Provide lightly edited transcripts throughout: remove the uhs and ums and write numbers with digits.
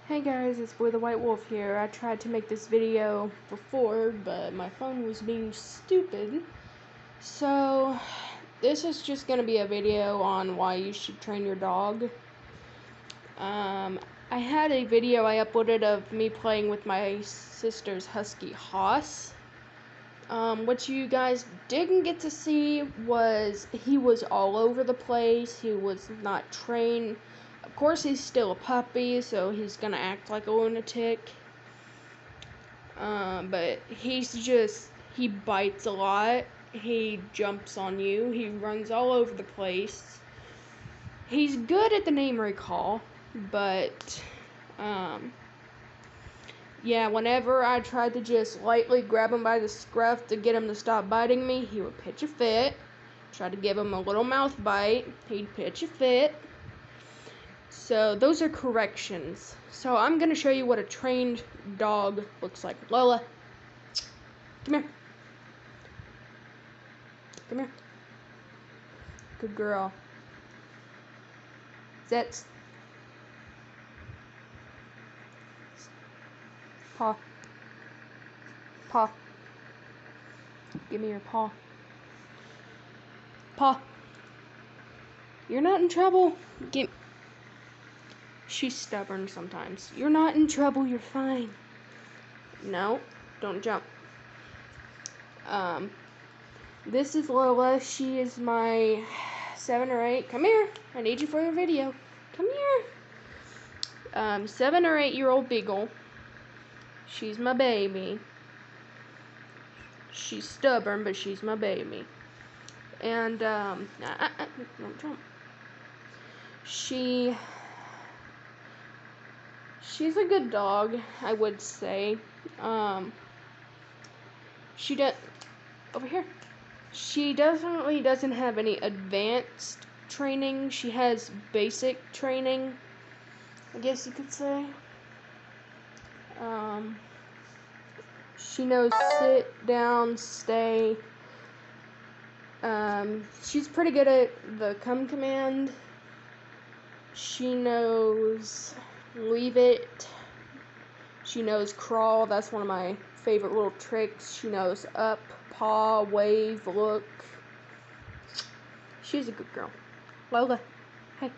Hey guys, it's Boy the White Wolf here. I tried to make this video before, but my phone was being stupid. So, this is just going to be a video on why you should train your dog. I had a video I uploaded of me playing with my sister's husky Haas. What you guys didn't get to see was he was all over the place. He was not trained. Of course, he's still a puppy, so he's gonna act like a lunatic. But he bites a lot. He jumps on you. He runs all over the place. He's good at the name recall, but, yeah, whenever I tried to just lightly grab him by the scruff to get him to stop biting me, he would pitch a fit. Try to give him a little mouth bite, he'd pitch a fit. So those are corrections. So I'm going to show you what a trained dog looks like. Lola, come here. Come here. Good girl. Sit. Paw. Paw. Give me your paw. Paw. You're not in trouble. She's stubborn sometimes. You're not in trouble. You're fine. No, don't jump. This is Lola. She is my 7 or 8. Come here. I need you for the video. Come here. 7 or 8-year-old beagle. She's my baby. She's stubborn, but she's my baby. And, don't jump. She's a good dog, I would say. Over here. She definitely doesn't have any advanced training. She has basic training, I guess you could say. She knows sit, down, stay. She's pretty good at the come command. She knows leave it. She knows crawl. That's one of my favorite little tricks. She knows up, paw, wave, look. She's a good girl. Lola, hey.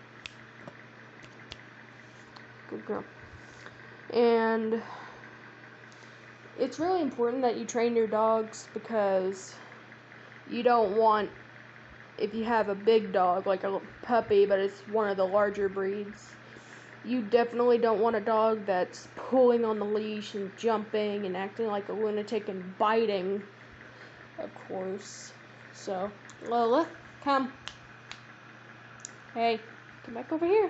Good girl. And it's really important that you train your dogs because you don't want, if you have a big dog, like a puppy, but it's one of the larger breeds, you definitely don't want a dog that's pulling on the leash and jumping and acting like a lunatic and biting, of course. So, Lola, come. Hey, come back over here.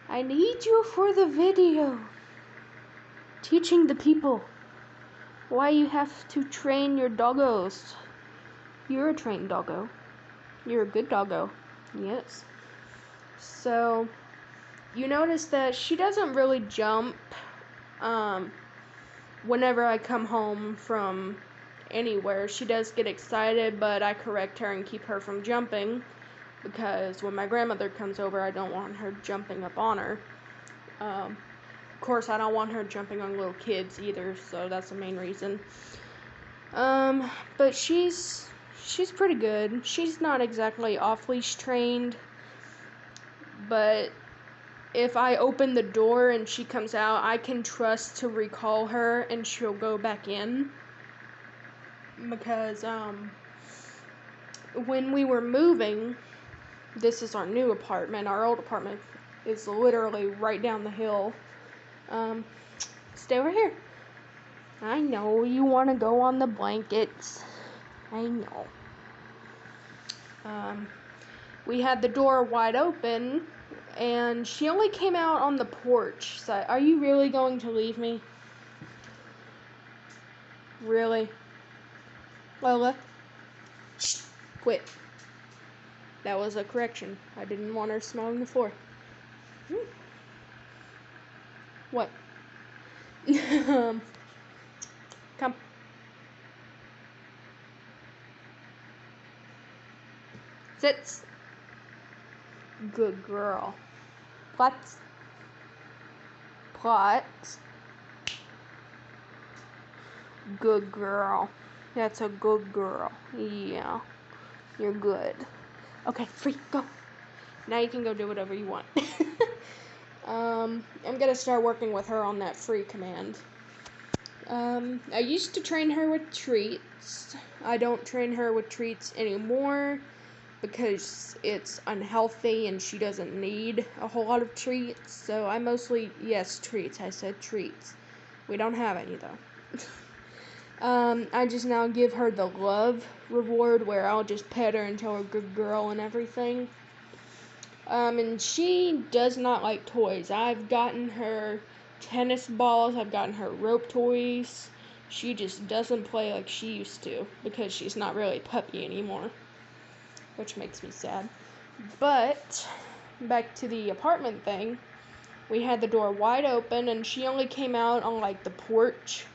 I need you for the video. Teaching the people why you have to train your doggos. You're a trained doggo. You're a good doggo. Yes. So, you notice that she doesn't really jump whenever I come home from anywhere. She does get excited, but I correct her and keep her from jumping because when my grandmother comes over, I don't want her jumping up on her. Of course, I don't want her jumping on little kids either, so that's the main reason. But she's pretty good. She's not exactly off-leash trained, but if I open the door and she comes out, I can trust to recall her and she'll go back in. Because, when we were moving, this is our new apartment. Our old apartment is literally right down the hill. Stay over here. I know you want to go on the blankets. I know. We had the door wide open, and she only came out on the porch. So, are you really going to leave me? Really? Lola? Shh, quit. That was a correction. I didn't want her smelling the floor. What? Come. Sits. Good girl. What? Plot. Good girl. That's a good girl. Yeah. You're good. Okay, free, go. Now you can go do whatever you want. I'm gonna start working with her on that free command. I used to train her with treats. I don't train her with treats anymore because it's unhealthy and she doesn't need a whole lot of treats. So I mostly, yes, treats. I said treats. We don't have any though. I just now give her the love reward where I'll just pet her and tell her good girl and everything. And she does not like toys. I've gotten her tennis balls, I've gotten her rope toys. She just doesn't play like she used to because she's not really a puppy anymore, which makes me sad. But back to the apartment thing, we had the door wide open and she only came out on like the porch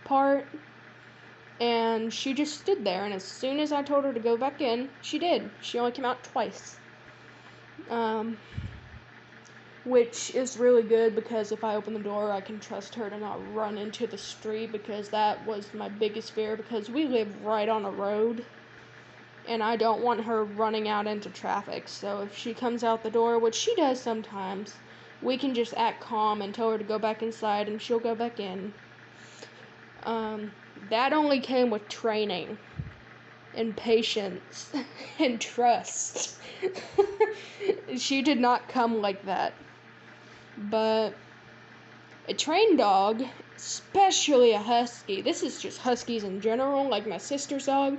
part, and she just stood there, and as soon as I told her to go back in, she did. She only came out twice. Which is really good because if I open the door, I can trust her to not run into the street, because that was my biggest fear, because we live right on a road and I don't want her running out into traffic. So if she comes out the door, which she does sometimes, we can just act calm and tell her to go back inside and she'll go back in. That only came with training and patience and trust. She did not come like that. But a trained dog, especially a husky, this is just huskies in general, like my sister's dog,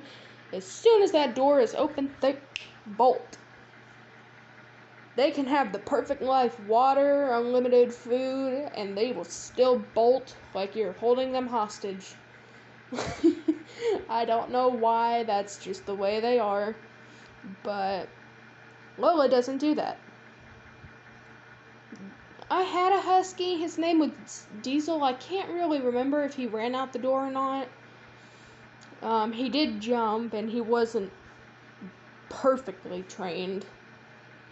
as soon as that door is open, they bolt. They can have the perfect life, water, unlimited food, and they will still bolt like you're holding them hostage. I don't know why, that's just the way they are, but Lola doesn't do that. I had a husky, his name was Diesel. I can't really remember if he ran out the door or not. He did jump, and he wasn't perfectly trained.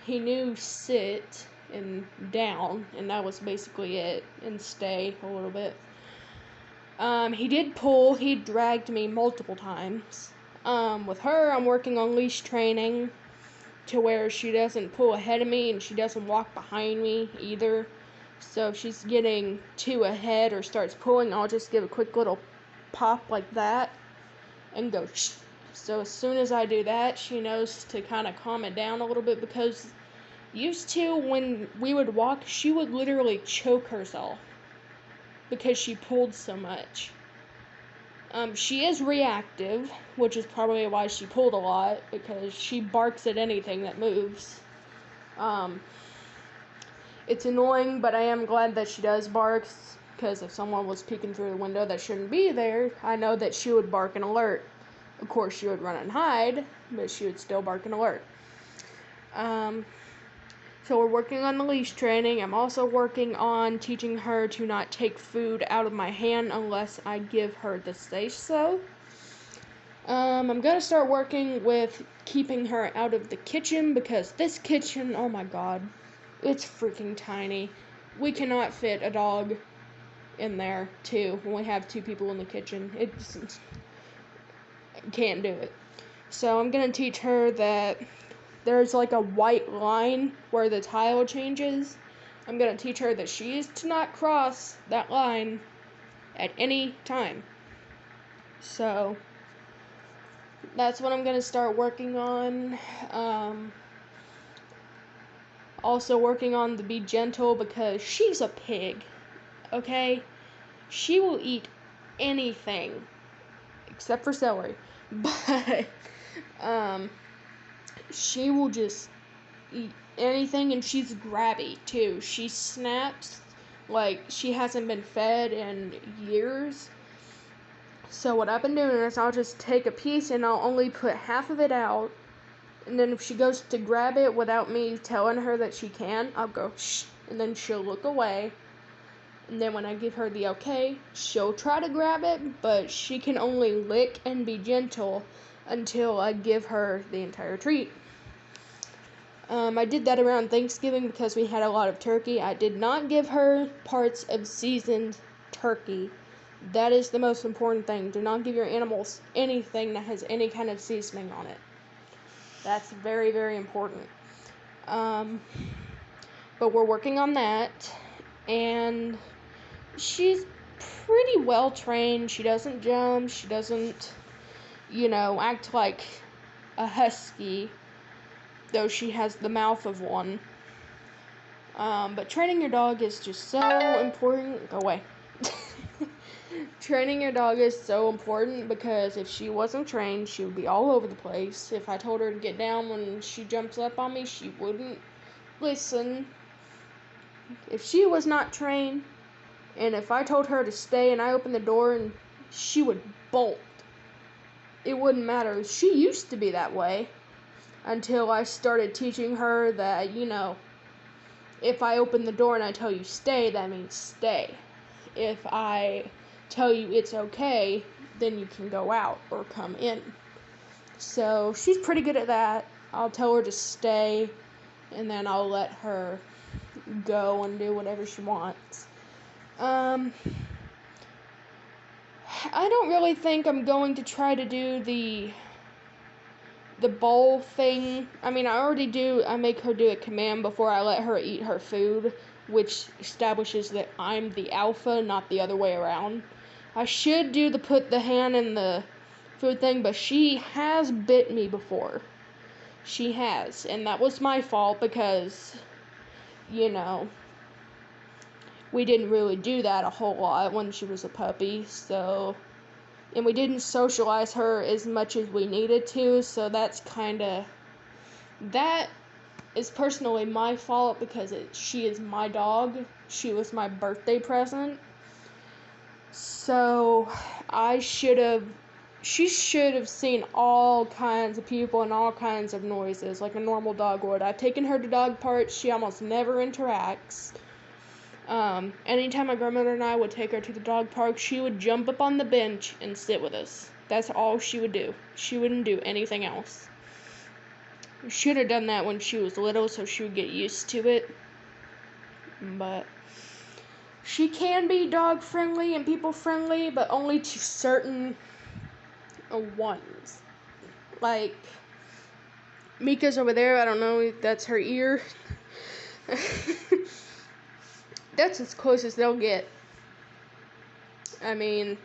He knew sit and down, and that was basically it, and stay a little bit. He did pull. He dragged me multiple times. With her, I'm working on leash training to where she doesn't pull ahead of me and she doesn't walk behind me either. So if she's getting too ahead or starts pulling, I'll just give a quick little pop like that and go shh. So as soon as I do that, she knows to kind of calm it down a little bit, because used to, when we would walk, she would literally choke herself because she pulled so much. She is reactive, which is probably why she pulled a lot, because she barks at anything that moves. It's annoying, but I am glad that she does bark, because if someone was peeking through the window that shouldn't be there, I know that she would bark and alert. Of course, she would run and hide, but she would still bark and alert. So we're working on the leash training. I'm also working on teaching her to not take food out of my hand unless I give her the say-so. I'm going to start working with keeping her out of the kitchen, because this kitchen, oh my god, it's freaking tiny. We cannot fit a dog in there, too, when we have two people in the kitchen. It's can't do it. So I'm going to teach her that there's like a white line where the tile changes. I'm going to teach her that she is to not cross that line at any time. So that's what I'm going to start working on. Also working on the be gentle, because she's a pig, okay? She will eat anything except for celery. But she will just eat anything, and she's grabby too. She snaps like she hasn't been fed in years. So what I've been doing is I'll just take a piece and I'll only put half of it out, and then if she goes to grab it without me telling her that she can, I'll go shh, and then she'll look away. And then when I give her the okay, she'll try to grab it, but she can only lick and be gentle until I give her the entire treat. I did that around Thanksgiving because we had a lot of turkey. I did not give her parts of seasoned turkey. That is the most important thing. Do not give your animals anything that has any kind of seasoning on it. That's very, very important. But we're working on that, and she's pretty well trained. She doesn't jump. She doesn't, act like a husky, though she has the mouth of one. But training your dog is just so important. Go away. Training your dog is so important because if she wasn't trained, she would be all over the place. If I told her to get down when she jumps up on me, she wouldn't listen. If she was not trained, and if I told her to stay and I opened the door, and she would bolt. It wouldn't matter. She used to be that way until I started teaching her that, if I open the door and I tell you stay, that means stay. If I tell you it's okay, then you can go out or come in. So she's pretty good at that. I'll tell her to stay, and then I'll let her go and do whatever she wants. I don't really think I'm going to try to do the bowl thing. I mean, I make her do a command before I let her eat her food, which establishes that I'm the alpha, not the other way around. I should do the put the hand in the food thing, but she has bit me before. She has, and that was my fault because, we didn't really do that a whole lot when she was a puppy, and we didn't socialize her as much as we needed to, so that is personally my fault because she is my dog. She was my birthday present. So she should have seen all kinds of people and all kinds of noises like a normal dog would. I've taken her to dog parks. She almost never interacts. Anytime my grandmother and I would take her to the dog park, she would jump up on the bench and sit with us. That's all she would do. She wouldn't do anything else. Should have done that when she was little so she would get used to it. But she can be dog friendly and people friendly, but only to certain ones. Like Mika's over there. I don't know if that's her ear. That's as close as they'll get. I mean,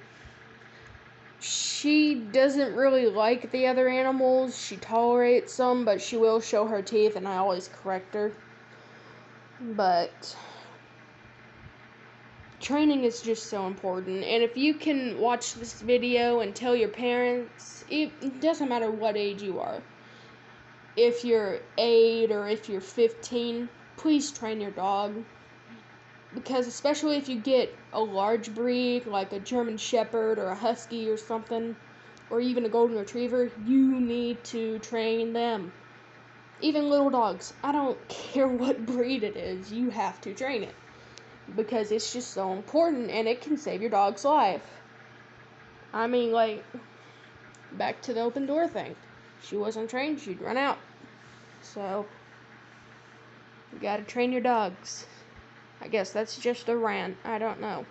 she doesn't really like the other animals. She tolerates them, but she will show her teeth, and I always correct her. But training is just so important, and if you can watch this video and tell your parents, it doesn't matter what age you are. If you're 8 or if you're 15, please train your dog. Because especially if you get a large breed, like a German Shepherd or a Husky or something, or even a Golden Retriever, you need to train them. Even little dogs, I don't care what breed it is, you have to train it. Because it's just so important, and it can save your dog's life. I mean, back to the open door thing. She wasn't trained, she'd run out. So, you gotta train your dogs. I guess that's just a rant. I don't know.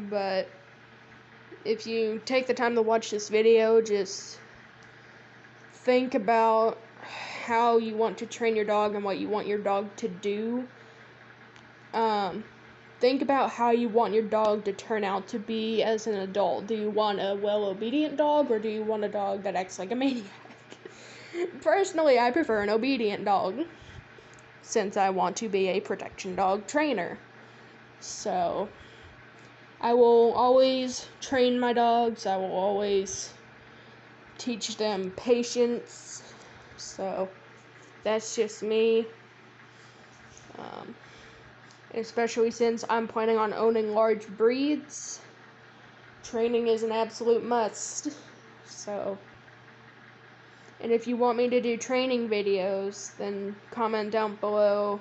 But if you take the time to watch this video, just think about how you want to train your dog and what you want your dog to do. Think about how you want your dog to turn out to be as an adult. Do you want a well-obedient dog, or do you want a dog that acts like a maniac? Personally, I prefer an obedient dog, since I want to be a protection dog trainer. So, I will always train my dogs. I will always teach them patience. So, that's just me. Especially since I'm planning on owning large breeds, training is an absolute must. So, and if you want me to do training videos, then comment down below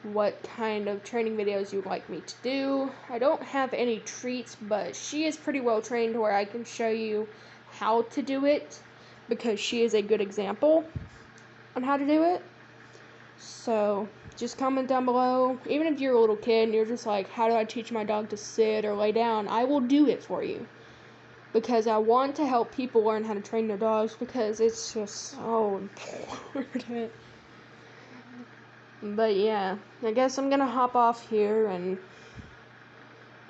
what kind of training videos you'd like me to do. I don't have any treats, but she is pretty well trained to where I can show you how to do it, because she is a good example. on how to do it. So just comment down below. Even if you're a little kid and you're just like, how do I teach my dog to sit or lay down? I will do it for you. Because I want to help people learn how to train their dogs, because it's just so important. But yeah, I guess I'm gonna hop off here and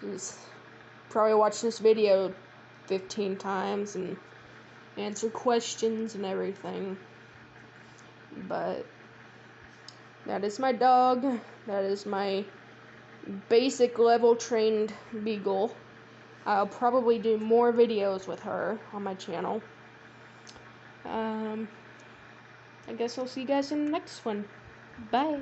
just probably watch this video 15 times and answer questions and everything. But that is my dog. That is my basic level trained beagle. I'll probably do more videos with her on my channel. I guess I'll see you guys in the next one. Bye.